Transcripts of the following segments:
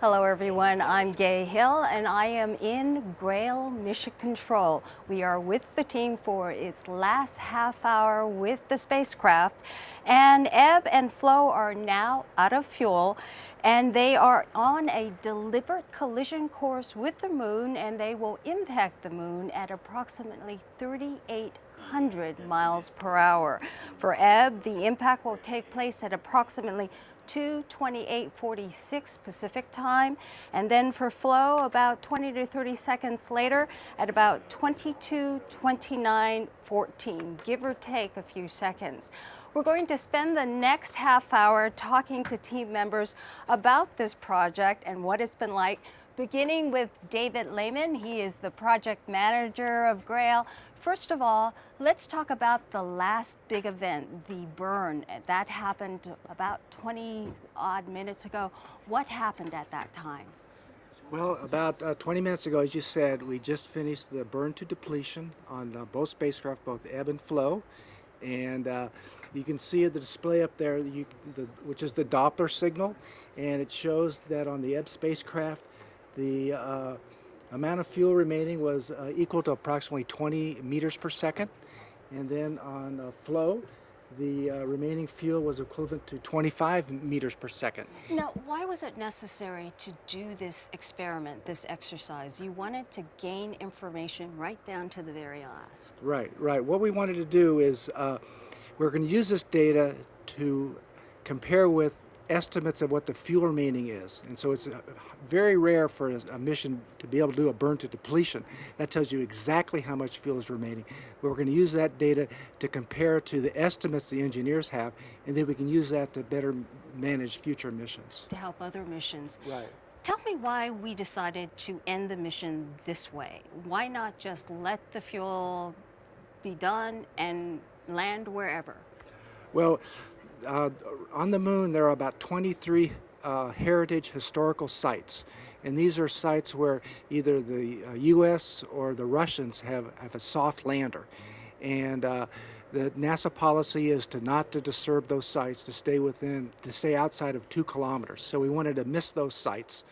Hello everyone, I'm Gay Hill and I am in GRAIL Mission Control. We are with the team for its last half hour with the spacecraft, and Ebb and Flow are now out of fuel and they are on a deliberate collision course with the moon, and they will impact the moon at approximately 3,800 miles per hour. For Ebb, the impact will take place at approximately 2:28:46 Pacific time, and then for Flow about 20 to 30 seconds later at about 22:29:14, give or take a few seconds. We're going to spend the next half hour talking to team members about this project and what it's been like, beginning with David Lehman. He is the project manager of GRAIL. First of all, let's talk about the last big event, the burn. That happened about 20 odd minutes ago. What happened at that time? Well, about 20 minutes ago, as you said, we just finished the burn to depletion on both spacecraft, both Ebb and Flow. And you can see the display up there, which is the Doppler signal. And it shows that on the Ebb spacecraft, the amount of fuel remaining was equal to approximately 20 meters per second. And then on Flow, the remaining fuel was equivalent to 25 meters per second. Now, why was it necessary to do this experiment, this exercise? You wanted to gain information right down to the very last. Right. What we wanted to do is we're going to use this data to compare with estimates of what the fuel remaining is. And so it's very rare for a mission to be able to do a burn to depletion. That tells you exactly how much fuel is remaining. But we're going to use that data to compare to the estimates the engineers have, and then we can use that to better manage future missions. To help other missions. Right. Tell me why we decided to end the mission this way. Why not just let the fuel be done and land wherever? Well, on the moon, there are about 23 heritage historical sites. And these are sites where either the U.S. or the Russians have a soft lander. And the NASA policy is not to disturb those sites, to stay outside of 2 kilometers. So we wanted to miss those sites.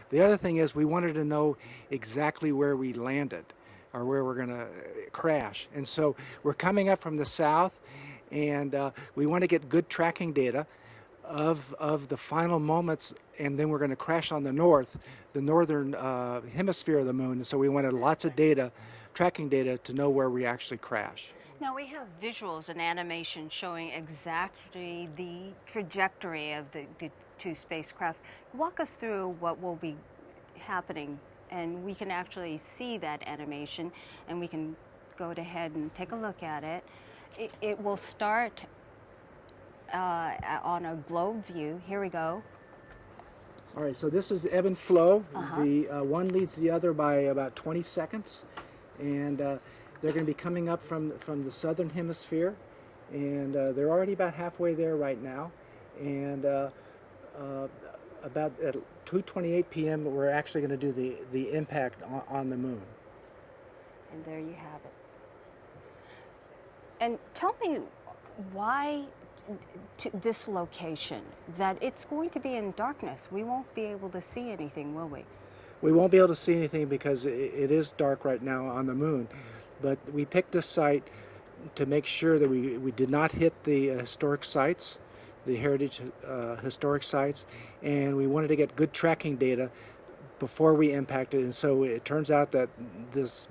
The other thing is we wanted to know exactly where we landed or where we're going to crash. And so we're coming up from the south, and we want to get good tracking data of the final moments, and then we're going to crash on the northern hemisphere of the moon. And so we wanted lots of data, tracking data, to know where we actually crash. Now we have visuals and animation showing exactly the trajectory of the 2 spacecraft. Walk us through what will be happening, and we can actually see that animation, and we can go ahead and take a look at it. It will start on a globe view. Here we go. All right, so this is Ebb and Flow. The one leads the other by about 20 seconds, and they're going to be coming up from the southern hemisphere, and they're already about halfway there right now. And about at 2:28 p.m., we're actually going to do the impact on the moon. And there you have it. And tell me why to this location, that it's going to be in darkness. We won't be able to see anything, will we? We won't be able to see anything because it is dark right now on the moon. But we picked this site to make sure that we did not hit the historic sites, the heritage historic sites, and we wanted to get good tracking data before we impacted. And so it turns out that this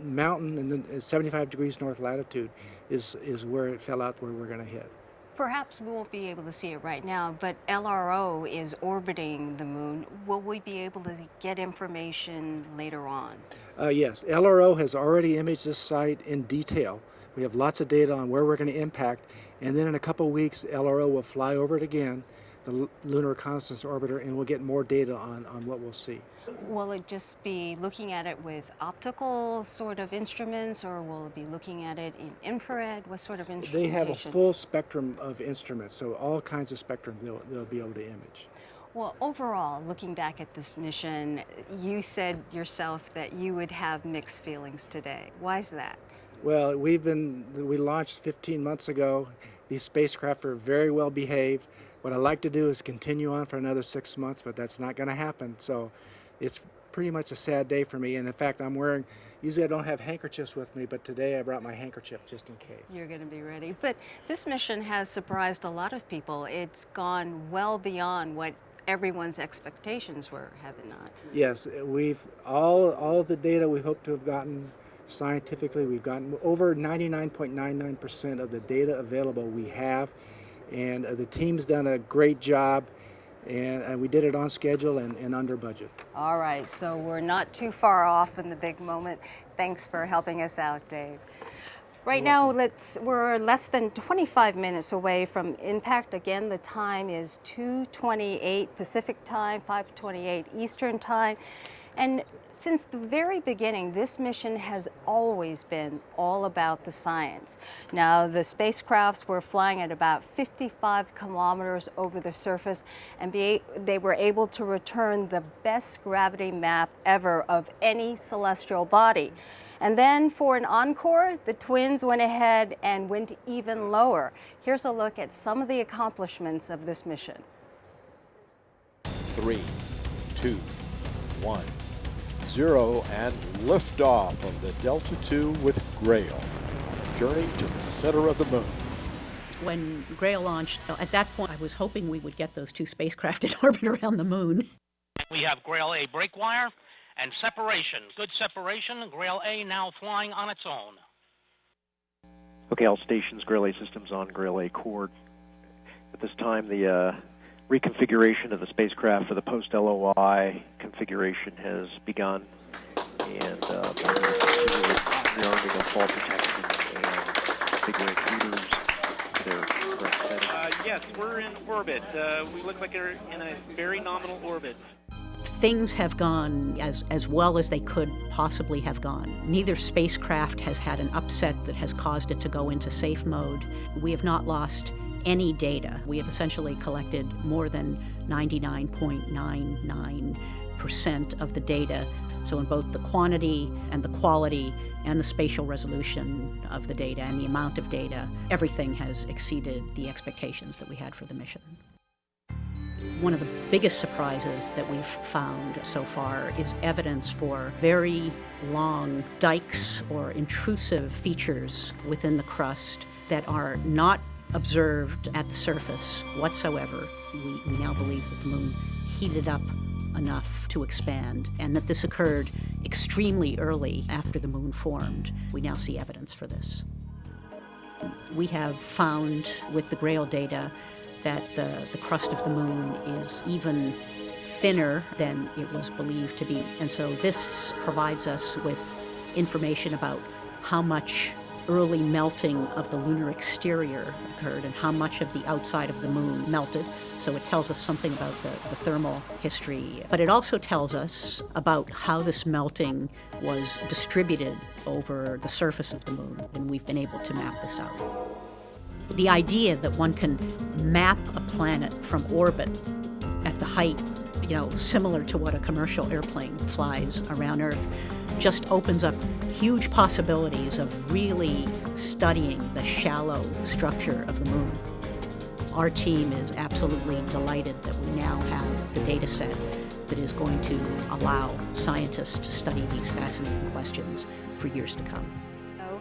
mountain in 75 degrees north latitude is where it fell out, where we're going to hit. Perhaps we won't be able to see it right now, but LRO is orbiting the moon. Will we be able to get information later on? Yes, LRO has already imaged this site in detail. We have lots of data on where we're going to impact, and then in a couple weeks, LRO will fly over it again, the Lunar Reconnaissance Orbiter, and we'll get more data on what we'll see. Will it just be looking at it with optical sort of instruments, or will it be looking at it in infrared? What sort of instrumentation? They have a full spectrum of instruments, so all kinds of spectrum they'll be able to image. Well, overall, looking back at this mission, you said yourself that you would have mixed feelings today. Why is that? Well, we launched 15 months ago. These spacecraft are very well behaved. What I'd like to do is continue on for another 6 months, but that's not going to happen. So it's pretty much a sad day for me. And in fact, I'm wearing, usually I don't have handkerchiefs with me, but today I brought my handkerchief just in case. You're going to be ready. But this mission has surprised a lot of people. It's gone well beyond what everyone's expectations were, have it not? Yes, we've all of the data we hope to have gotten scientifically. We've gotten over 99.99% of the data available we have, and the team's done a great job, and we did it on schedule and under budget. All right, so we're not too far off in the big moment. Thanks for helping us out, Dave. Right now, we're less than 25 minutes away from impact. Again, the time is 2:28 Pacific time, 5:28 Eastern time. And since the very beginning, this mission has always been all about the science. Now, the spacecrafts were flying at about 55 kilometers over the surface, and they were able to return the best gravity map ever of any celestial body. And then for an encore, the twins went ahead and went even lower. Here's a look at some of the accomplishments of this mission. 3, 2, 1, 0, and liftoff of the Delta II with GRAIL. Journey to the center of the moon. When GRAIL launched, at that point, I was hoping we would get those two spacecraft in orbit around the moon. We have GRAIL A break wire and separation. Good separation. GRAIL A now flying on its own. Okay, all stations, GRAIL A systems on GRAIL A cord. At this time, the reconfiguration of the spacecraft for the post-LOI configuration has begun, and rearming of fall protection and configuring heaters to their correct setting. Yes, we're in orbit. We look like we're in a very nominal orbit. Things have gone as well as they could possibly have gone. Neither spacecraft has had an upset that has caused it to go into safe mode. We have not lost any data. We have essentially collected more than 99.99% of the data. So in both the quantity and the quality and the spatial resolution of the data and the amount of data, everything has exceeded the expectations that we had for the mission. One of the biggest surprises that we've found so far is evidence for very long dikes or intrusive features within the crust that are not observed at the surface whatsoever. We now believe that the moon heated up enough to expand, and that this occurred extremely early after the moon formed. We now see evidence for this. We have found with the GRAIL data that the crust of the moon is even thinner than it was believed to be. And so this provides us with information about how much early melting of the lunar exterior occurred and how much of the outside of the moon melted. So it tells us something about the thermal history. But it also tells us about how this melting was distributed over the surface of the moon, and we've been able to map this out. The idea that one can map a planet from orbit at the height, similar to what a commercial airplane flies around Earth, just opens up huge possibilities of really studying the shallow structure of the moon. Our team is absolutely delighted that we now have the data set that is going to allow scientists to study these fascinating questions for years to come.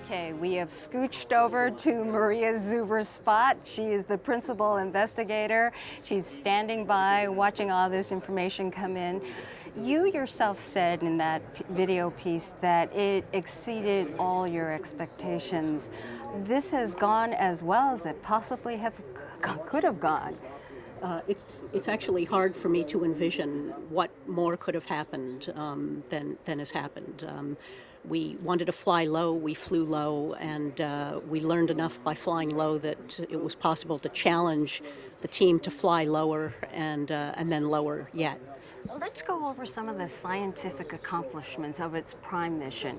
Okay, we have scooched over to Maria Zuber's spot. She is the principal investigator. She's standing by, watching all this information come in. You yourself said in that video piece that it exceeded all your expectations. This has gone as well as it possibly could have gone. It's actually hard for me to envision what more could have happened than has happened. We wanted to fly low, we flew low, and we learned enough by flying low that it was possible to challenge the team to fly lower and then lower yet. Let's go over some of the scientific accomplishments of its prime mission.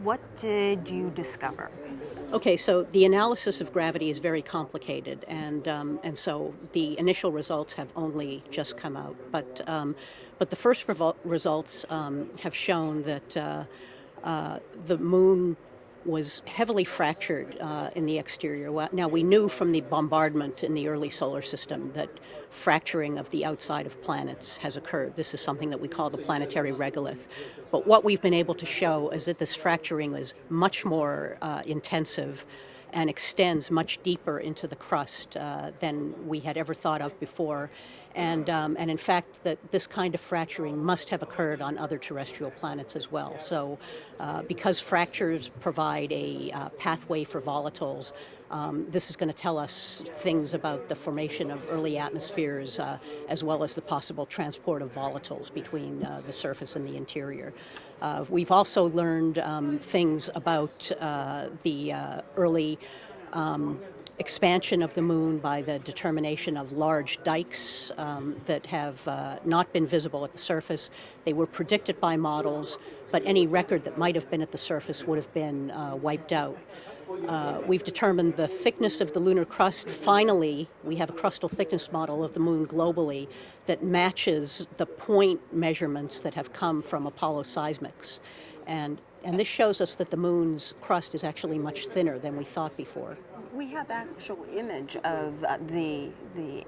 What did you discover? Okay, so the analysis of gravity is very complicated, and so the initial results have only just come out. But the first results have shown that the moon was heavily fractured in the exterior. Now, we knew from the bombardment in the early solar system that fracturing of the outside of planets has occurred. This is something that we call the planetary regolith. But what we've been able to show is that this fracturing is much more intensive and extends much deeper into the crust than we had ever thought of before. And in fact, that this kind of fracturing must have occurred on other terrestrial planets as well. So because fractures provide a pathway for volatiles, this is going to tell us things about the formation of early atmospheres as well as the possible transport of volatiles between the surface and the interior. We've also learned things about the early expansion of the moon by the determination of large dikes that have not been visible at the surface. They were predicted by models, but any record that might have been at the surface would have been wiped out. We've determined the thickness of the lunar crust. Finally, we have a crustal thickness model of the moon globally that matches the point measurements that have come from Apollo seismics. And this shows us that the moon's crust is actually much thinner than we thought before. We have actual image of the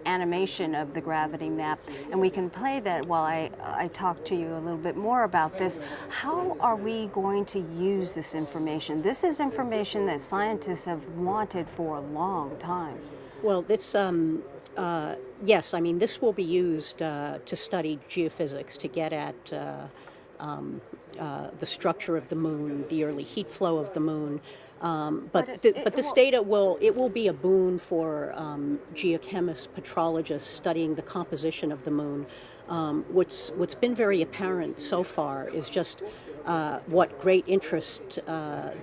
animation of the gravity map, and we can play that while I talk to you a little bit more about this. How are we going to use this information? This is information that scientists have wanted for a long time. Well, this, yes, I mean, this will be used to study geophysics, to get at the structure of the moon, the early heat flow of the moon. But this data will be a boon for geochemists, petrologists studying the composition of the moon. What's been very apparent so far is just what great interest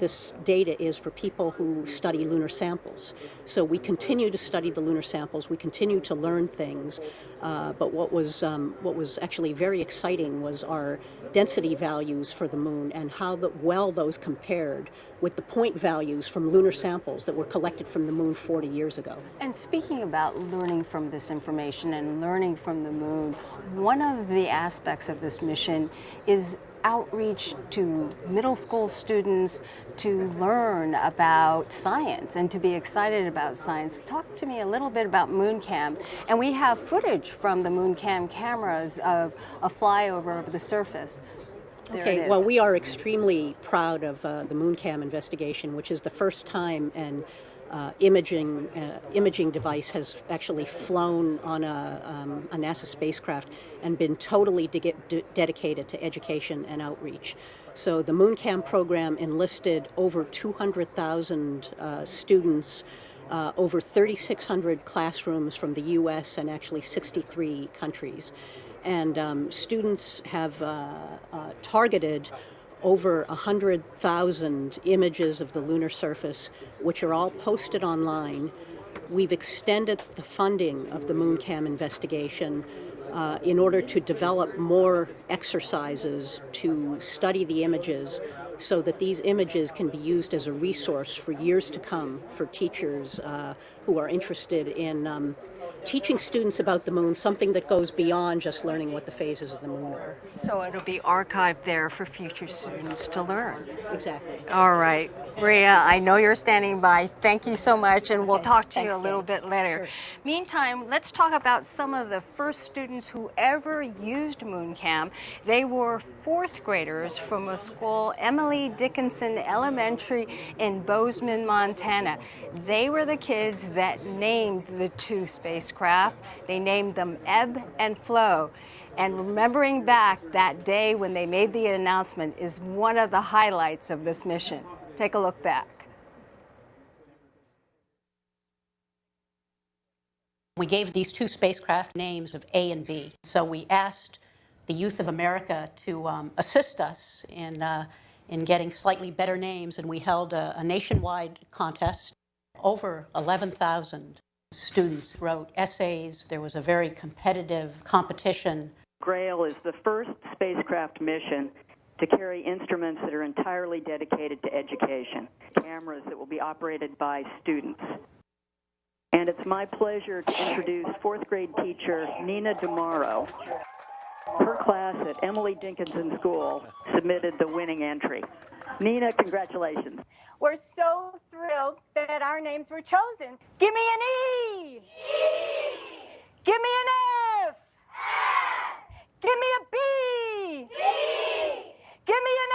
this data is for people who study lunar samples. So we continue to study the lunar samples. We continue to learn things. But what was actually very exciting was our density values for the moon and how well those compared with the point values from lunar samples that were collected from the moon 40 years ago. And speaking about learning from this information and learning from the moon, one of the aspects of this mission is outreach to middle school students to learn about science and to be excited about science. Talk to me a little bit about MoonCam. And we have footage from the MoonCam cameras of a flyover of the surface. Okay, well, we are extremely proud of the MoonCam investigation, which is the first time an imaging device has actually flown on a NASA spacecraft and been totally dedicated to education and outreach. So the MoonCam program enlisted over 200,000 students, over 3,600 classrooms from the U.S. and actually 63 countries. And students have targeted over 100,000 images of the lunar surface, which are all posted online. We've extended the funding of the MoonCam investigation in order to develop more exercises to study the images so that these images can be used as a resource for years to come for teachers who are interested in teaching students about the moon, something that goes beyond just learning what the phases of the moon are. So it'll be archived there for future students to learn. Exactly. All right. Maria, I know you're standing by. Thank you so much, and we'll talk to you a little bit later. Sure. Meantime, let's talk about some of the first students who ever used MoonCam. They were fourth graders from a school, Emily Dickinson Elementary in Bozeman, Montana. They were the kids that named the two spacecraft. They named them Ebb and Flow. And remembering back that day when they made the announcement is one of the highlights of this mission. Take a look back. We gave these two spacecraft names of A and B. So we asked the youth of America to assist us in getting slightly better names, and we held a nationwide contest. Over 11,000 students wrote essays. There was a very competitive competition. GRAIL is the first spacecraft mission to carry instruments that are entirely dedicated to education, cameras that will be operated by students. And it's my pleasure to introduce fourth grade teacher Nina DeMauro. Her class at Emily Dickinson School submitted the winning entry. Nina, congratulations. We're so thrilled that our names were chosen. Give me an E. Give me an F. Give me a B. Give me an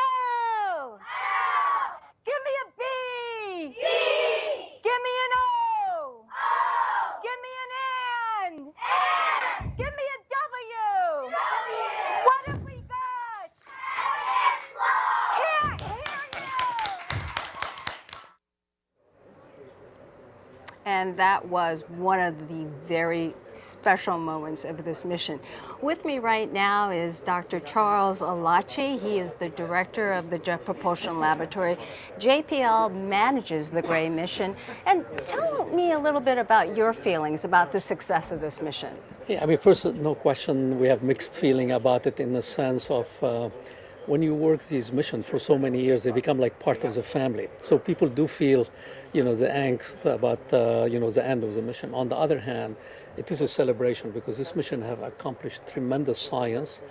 L. Give me a B. Give me an O. Give me an N. Give me a W. What have we got? Can't hear you. And that was one of the very special moments of this mission. With me right now is Dr. Charles Alachi. He is the director of the Jet Propulsion Laboratory. JPL manages the GRAIL mission. And tell me a little bit about your feelings about the success of this mission. Yeah, I mean, first, no question, we have mixed feeling about it in the sense of when you work these missions for so many years, they become like part of the family. So people do feel, the angst about, the end of the mission. On the other hand, it is a celebration because this mission have accomplished tremendous science.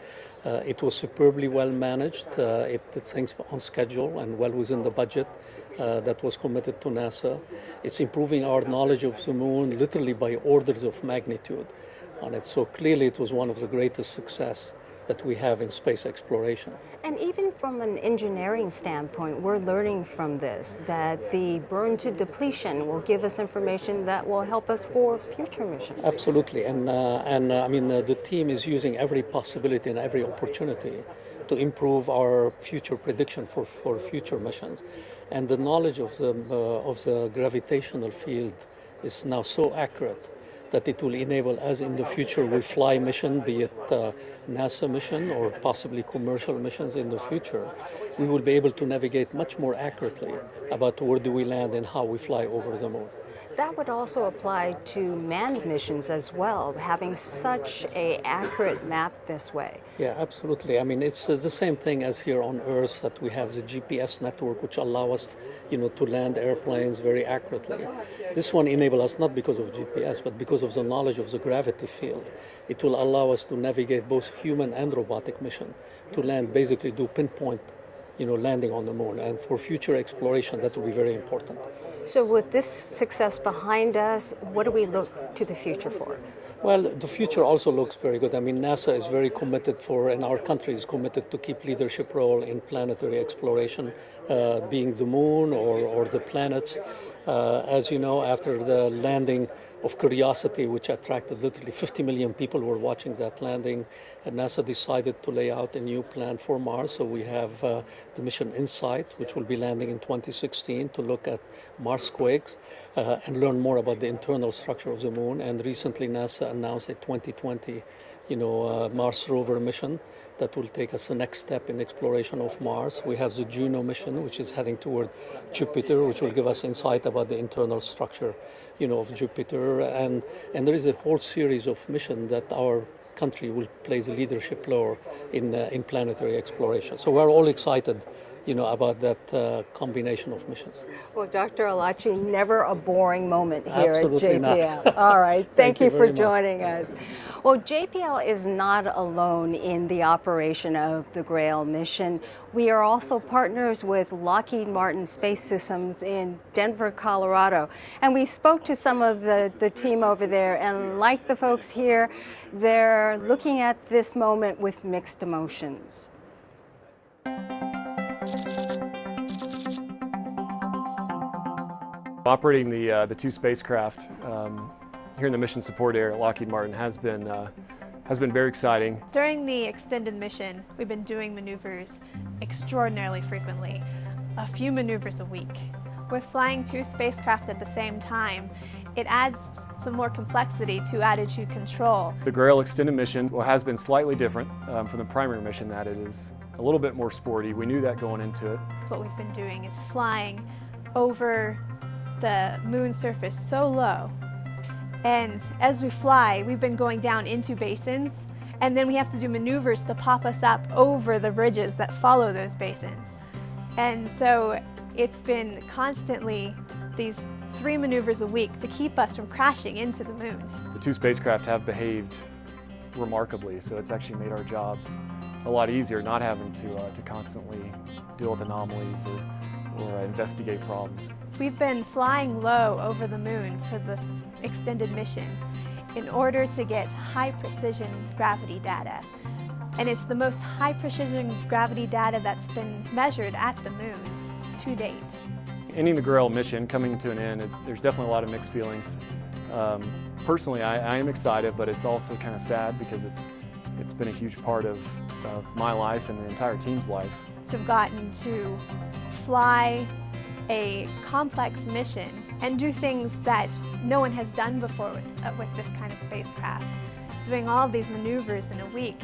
It was superbly well managed. It did things on schedule and well within the budget that was committed to NASA. It's improving our knowledge of the moon literally by orders of magnitude on it. So clearly it was one of the greatest success that we have in space exploration. And even from an engineering standpoint, we're learning from this that the burn to depletion will give us information that will help us for future missions. Absolutely, the team is using every possibility and every opportunity to improve our future prediction for future missions. And the knowledge of the gravitational field is now so accurate that it will enable us in the future we fly mission, be it NASA mission or possibly commercial missions in the future, we will be able to navigate much more accurately about where do we land and how we fly over the moon. That would also apply to manned missions as well, having such an accurate map this way. Yeah, absolutely. I mean, it's the same thing as here on Earth that we have the GPS network, which allow us, to land airplanes very accurately. This one enables us not because of GPS, but because of the knowledge of the gravity field. It will allow us to navigate both human and robotic mission to land, basically do pinpoint, landing on the moon. And for future exploration, that will be very important. So with this success behind us, what do we look to the future for? Well, the future also looks very good. I mean, NASA is very committed and our country is committed to keep leadership role in planetary exploration, being the moon or the planets. As you know, after the landing of Curiosity, which attracted literally 50 million people who were watching that landing, and NASA decided to lay out a new plan for Mars. So we have the mission InSight, which will be landing in 2016 to look at Mars quakes and learn more about the internal structure of the moon. And recently NASA announced a 2020, Mars rover mission that will take us the next step in exploration of Mars. We have the Juno mission, which is heading toward Jupiter, which will give us insight about the internal structure, of Jupiter. And there is a whole series of missions that our country will play the leadership role in planetary exploration. So we're all excited, about that combination of missions. Well, Dr. Alachi, never a boring moment here Absolutely at JPL. Not. All right, thank you for very joining much. us. Well, JPL is not alone in the operation of the GRAIL mission. We are also partners with Lockheed Martin Space Systems in Denver, Colorado. And we spoke to some of the team over there, and like the folks here, they're looking at this moment with mixed emotions. Operating the two spacecraft here in the mission support area at Lockheed Martin has been very exciting. During the extended mission, we've been doing maneuvers extraordinarily frequently, a few maneuvers a week. With flying two spacecraft at the same time, it adds some more complexity to attitude control. The GRAIL extended mission has been slightly different from the primary mission, that it is a little bit more sporty. We knew that going into it. What we've been doing is flying over the moon's surface so low, and as we fly, we've been going down into basins, and then we have to do maneuvers to pop us up over the ridges that follow those basins. And so it's been constantly these 3 maneuvers a week to keep us from crashing into the moon. The two spacecraft have behaved remarkably, so it's actually made our jobs a lot easier, not having to constantly deal with anomalies or investigate problems. We've been flying low over the moon for this extended mission in order to get high precision gravity data. And it's the most high precision gravity data that's been measured at the moon to date. Ending the GRAIL mission, coming to an end, there's definitely a lot of mixed feelings. Personally, I am excited, but it's also kind of sad because it's been a huge part of my life and the entire team's life. To have gotten to fly a complex mission and do things that no one has done before with this kind of spacecraft. Doing all of these maneuvers in a week,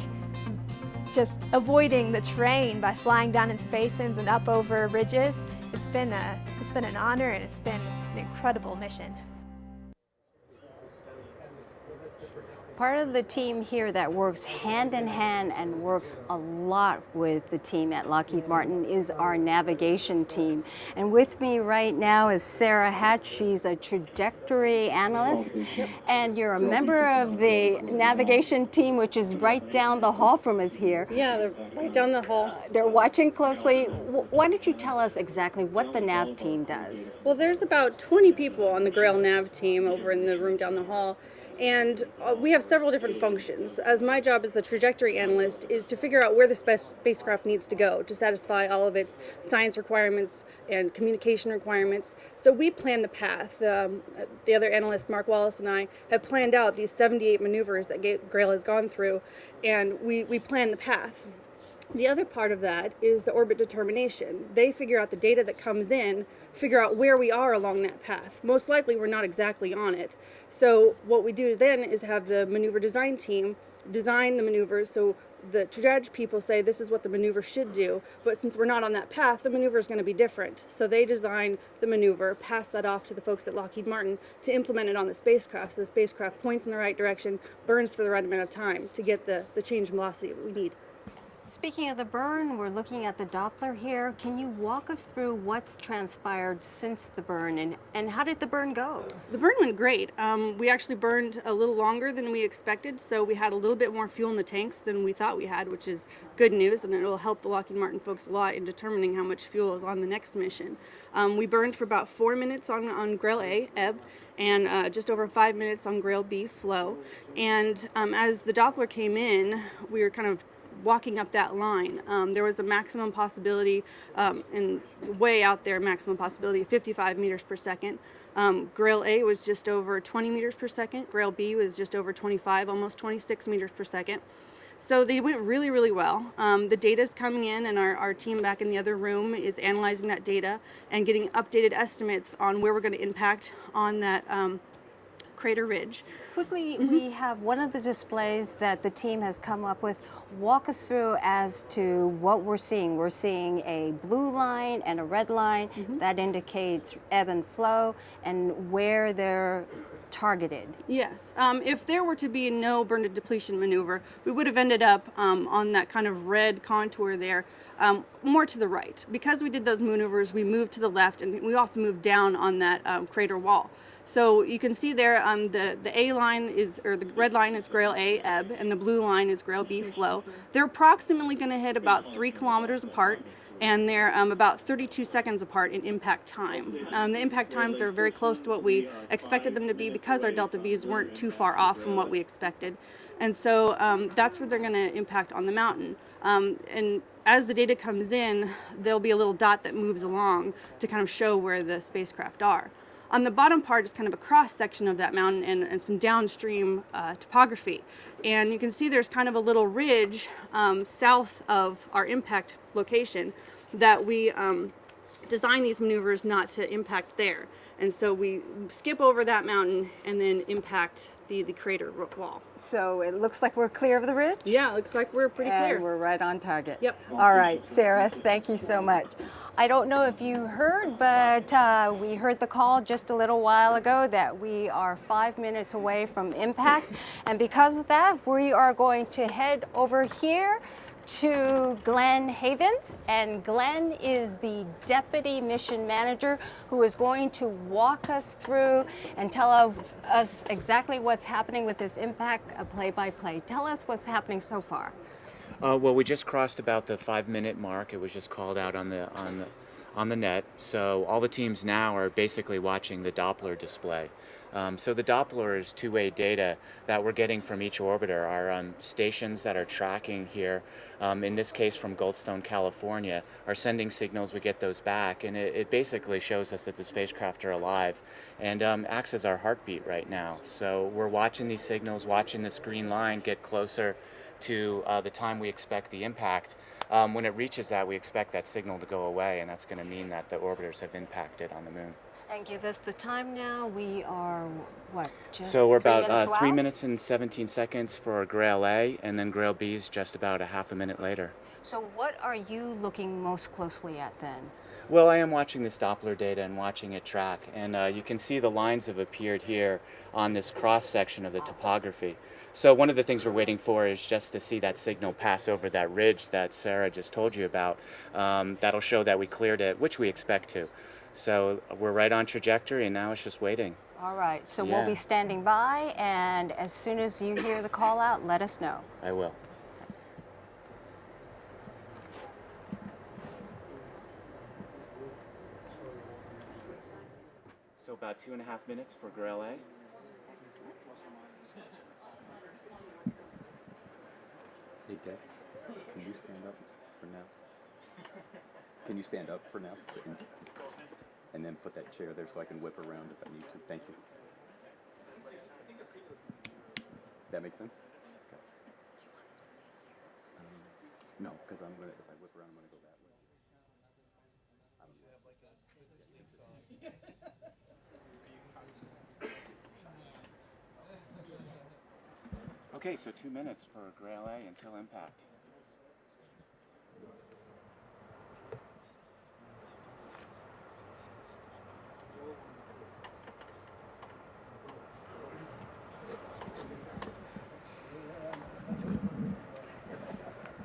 just avoiding the terrain by flying down into basins and up over ridges. It's been an honor, and it's been an incredible mission. Part of the team here that works hand in hand and works a lot with the team at Lockheed Martin is our navigation team. And with me right now is Sarah Hatch. She's a trajectory analyst, and you're a member of the navigation team, which is right down the hall from us here. Yeah, they're right down the hall. They're watching closely. Why don't you tell us exactly what the nav team does? Well, there's about 20 people on the GRAIL nav team over in the room down the hall. And we have several different functions. As my job as the trajectory analyst is to figure out where the spacecraft needs to go to satisfy all of its science requirements and communication requirements. So we plan the path. The other analyst, Mark Wallace, and I have planned out these 78 maneuvers that GRAIL has gone through, and we plan the path. The other part of that is the orbit determination. They figure out the data that comes in, figure out where we are along that path. Most likely we're not exactly on it. So what we do then is have the maneuver design team design the maneuvers. So the trajectory people say this is what the maneuver should do, but since we're not on that path, the maneuver is going to be different. So they design the maneuver, pass that off to the folks at Lockheed Martin to implement it on the spacecraft. So the spacecraft points in the right direction, burns for the right amount of time to get the change in velocity that we need. Speaking of the burn, we're looking at the Doppler here. Can you walk us through what's transpired since the burn, and how did the burn go? The burn went great. We actually burned a little longer than we expected, so we had a little bit more fuel in the tanks than we thought we had, which is good news, and it will help the Lockheed Martin folks a lot in determining how much fuel is on the next mission. We burned for about 4 minutes on GRAIL A, ebb, and just over 5 minutes on GRAIL B, flow. And as the Doppler came in, we were kind of walking up that line. There was a maximum possibility, and way out there, maximum possibility of 55 meters per second. GRAIL A was just over 20 meters per second. GRAIL B was just over 25, almost 26 meters per second. So they went really, really well. The data is coming in, and our team back in the other room is analyzing that data and getting updated estimates on where we're going to impact on that crater ridge. Quickly, we have one of the displays that the team has come up with. Walk us through as to what we're seeing. We're seeing a blue line and a red line that indicates ebb and flow and where they're targeted. Yes. If there were to be no burn depletion maneuver, we would have ended up on that kind of red contour there, more to the right. Because we did those maneuvers, we moved to the left, and we also moved down on that crater wall. So you can see there, the A line is, or the red line is GRAIL A, ebb, and the blue line is GRAIL B, flow. They're approximately going to hit about 3 kilometers apart, and they're about 32 seconds apart in impact time. The impact times are very close to what we expected them to be because our delta V's weren't too far off from what we expected. And so that's where they're going to impact on the mountain. And as the data comes in, there'll be a little dot that moves along to kind of show where the spacecraft are. On the bottom part is kind of a cross section of that mountain and some downstream topography. And you can see there's kind of a little ridge south of our impact location that we design these maneuvers not to impact there. And so we skip over that mountain and then impact the crater wall. So it looks like we're clear of the ridge? Yeah, it looks like we're pretty clear. And we're right on target. Yep. All right, Sarah, thank you so much. I don't know if you heard, but we heard the call just a little while ago that we are 5 minutes away from impact. And because of that, we are going to head over here to Glenn Havens, and Glenn is the Deputy Mission Manager who is going to walk us through and tell us exactly what's happening with this impact play-by-play. Tell us what's happening so far. Well, we just crossed about the 5-minute mark. It was just called out on the net. So all the teams now are basically watching the Doppler display. So the Doppler is two-way data that we're getting from each orbiter. Our stations that are tracking here, in this case from Goldstone, California, are sending signals. We get those back, and it basically shows us that the spacecraft are alive and acts as our heartbeat right now. So we're watching these signals, watching this green line get closer to the time we expect the impact. When it reaches that, we expect that signal to go away, and that's going to mean that the orbiters have impacted on the moon. And give us the time now. We are, what, just So we're 3 about minutes 3 out? minutes and 17 seconds for GRAIL A, and then GRAIL B is just about a half a minute later. So what are you looking most closely at then? Well, I am watching this Doppler data and watching it track, and you can see the lines have appeared here on this cross-section of the topography. So one of the things we're waiting for is just to see that signal pass over that ridge that Sarah just told you about. That'll show that we cleared it, which we expect to. So we're right on trajectory, and now it's just waiting. All right, so Yeah. we'll be standing by, and as soon as you hear the call out, let us know. I will. So about 2.5 minutes for GRAIL A. Hey, Dad, can you stand up for now? Can you stand up for now? And then put that chair there so I can whip around if I need to. Thank you. That makes sense? Okay. No, because if I whip around, I'm going to go that way. I don't know. Okay, so 2 minutes for GRAIL A until impact.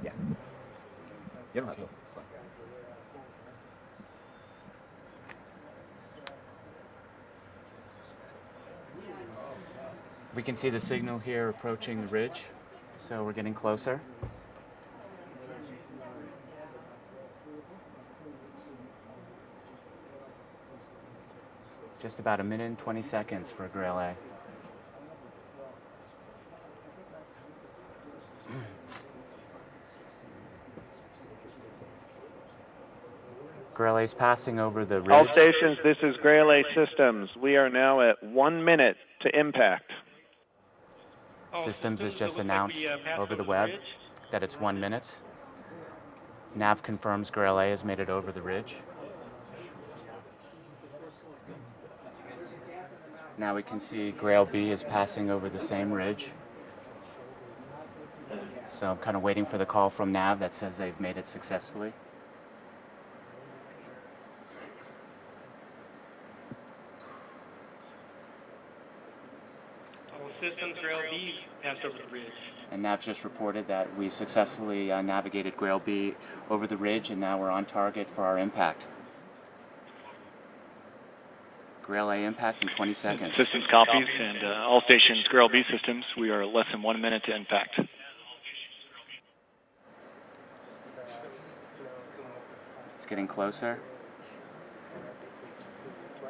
Yeah. You don't have to. It's fine. We can see the signal here approaching the ridge, so we're getting closer. Just about 1 minute and 20 seconds for GRAIL A. GRAIL A is passing over the ridge. All stations, this is GRAIL A Systems. We are now at 1 minute to impact. Systems has just announced over the web that it's 1 minute. Nav confirms GRAIL A has made it over the ridge. Now we can see GRAIL B is passing over the same ridge. So I'm kind of waiting for the call from Nav that says they've made it successfully. Systems, GRAIL B passed over the ridge. And Nav's just reported that we successfully navigated GRAIL B over the ridge, and now we're on target for our impact. GRAIL A impact in 20 seconds. Systems copies, and all stations, GRAIL B systems, we are less than 1 minute to impact. It's getting closer.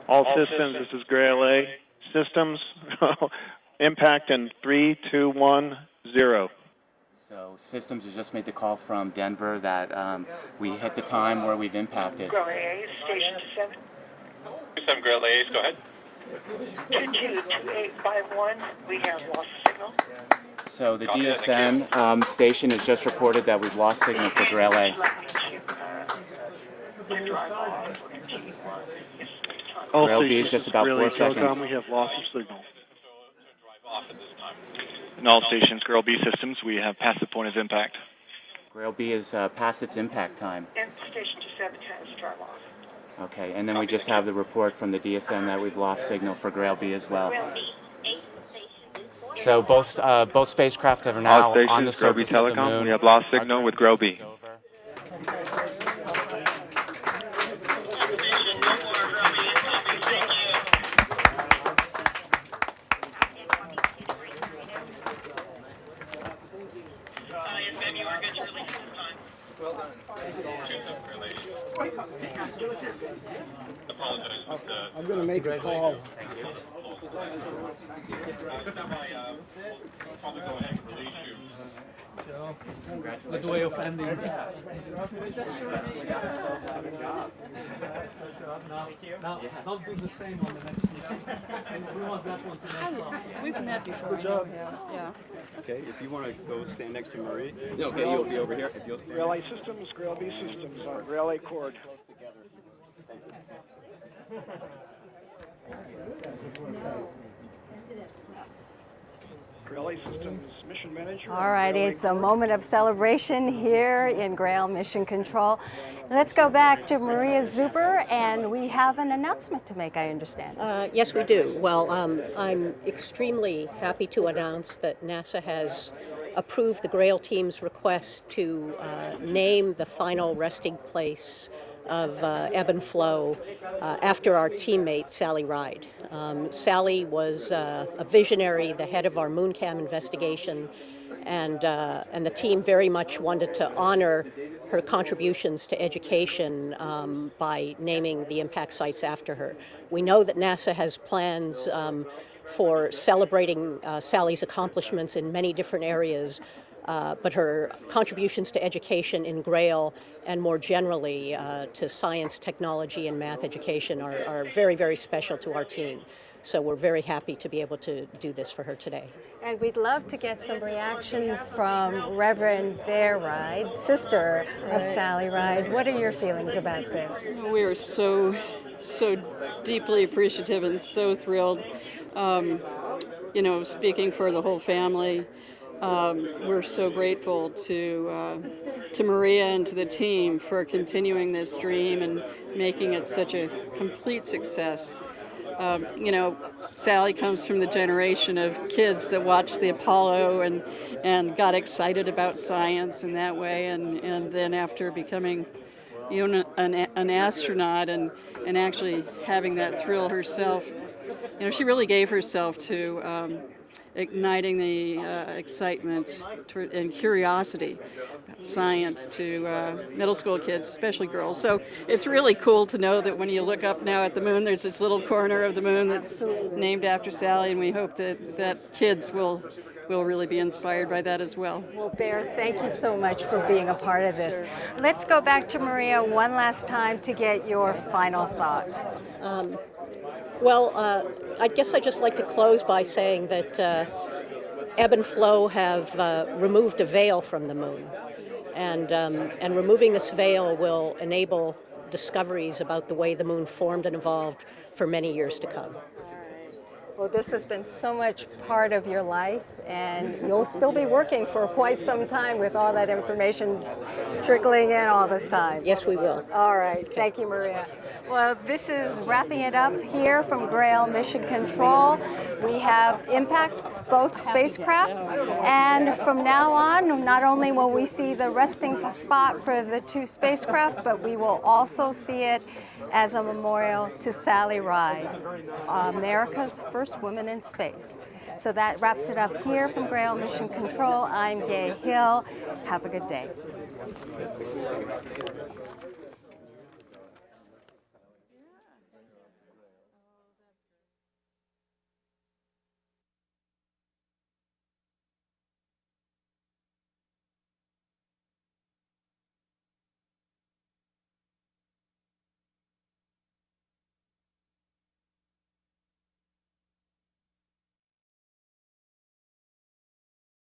All systems, this is GRAIL A Systems. Impact in 3, 2, 1, 0. So Systems has just made the call from Denver that we hit the time where we've impacted. GRAIL A, station 7. 7 GRAIL A, go ahead. 222851, we have lost signal. So the DSN station has just reported that we've lost signal for GRAIL A. GRAIL B is just about 4 seconds. We have lost the signal. And all stations, GRAIL B systems, we have passed the point of impact. GRAIL B is past its impact time. And station 27 has drive off. Okay, and then we just have the report from the DSN that we've lost signal for GRAIL B as well. So both spacecraft are now all stations, on the GRAIL B surface of the Telecom, moon. we have lost signal with GRAIL B. You are good to release I'm going to make a call. Good way of ending. Now, don't do the same on the next one. We want that one to next one. We've met before. Good job. Yeah. Okay, if you want to go stand next to Marie, okay, you'll be over here. If you'll stand. GRAIL A systems, GRAIL B systems on GRAIL A cord. GRAIL A systems mission manager. All right, it's a moment of celebration here in GRAIL Mission Control. Let's go back to Maria Zuber, and we have an announcement to make, I understand. Yes, we do. Well, I'm extremely happy to announce that NASA has approved the GRAIL team's request to name the final resting place of ebb and flow after our teammate Sally Ride. Sally was a visionary, the head of our MoonCam investigation, and the team very much wanted to honor her contributions to education by naming the impact sites after her. We know that NASA has plans for celebrating Sally's accomplishments in many different areas, but her contributions to education in GRAIL and more generally to science, technology, and math education are very, very special to our team. So we're very happy to be able to do this for her today. And we'd love to get some reaction from Reverend Bear Ride, sister of Sally Ride. What are your feelings about this? We are so deeply appreciative and so thrilled. You know, speaking for the whole family, we're so grateful to Maria and to the team for continuing this dream and making it such a complete success. You know, Sally comes from the generation of kids that watched the Apollo and got excited about science in that way, and then after becoming, you know, an astronaut and actually having that thrill herself, you know, she really gave herself to igniting the excitement and curiosity about science to middle school kids, especially girls. So it's really cool to know that when you look up now at the moon, there's this little corner of the moon that's named after Sally, and we hope that kids will really be inspired by that as well. Well, Bear, thank you so much for being a part of this. Let's go back to Maria one last time to get your final thoughts. I guess I'd just like to close by saying that ebb and flow have removed a veil from the moon. And removing this veil will enable discoveries about the way the moon formed and evolved for many years to come. Well, this has been so much part of your life, and you'll still be working for quite some time with all that information trickling in all this time. Yes, we will. All right. Thank you, Maria. Well, this is wrapping it up here from GRAIL Mission Control. We have impact both spacecraft, and from now on, not only will we see the resting spot for the two spacecraft, but we will also see it as a memorial to Sally Ride, America's first woman in space. So that wraps it up here from GRAIL Mission Control. I'm Gay Hill. Have a good day.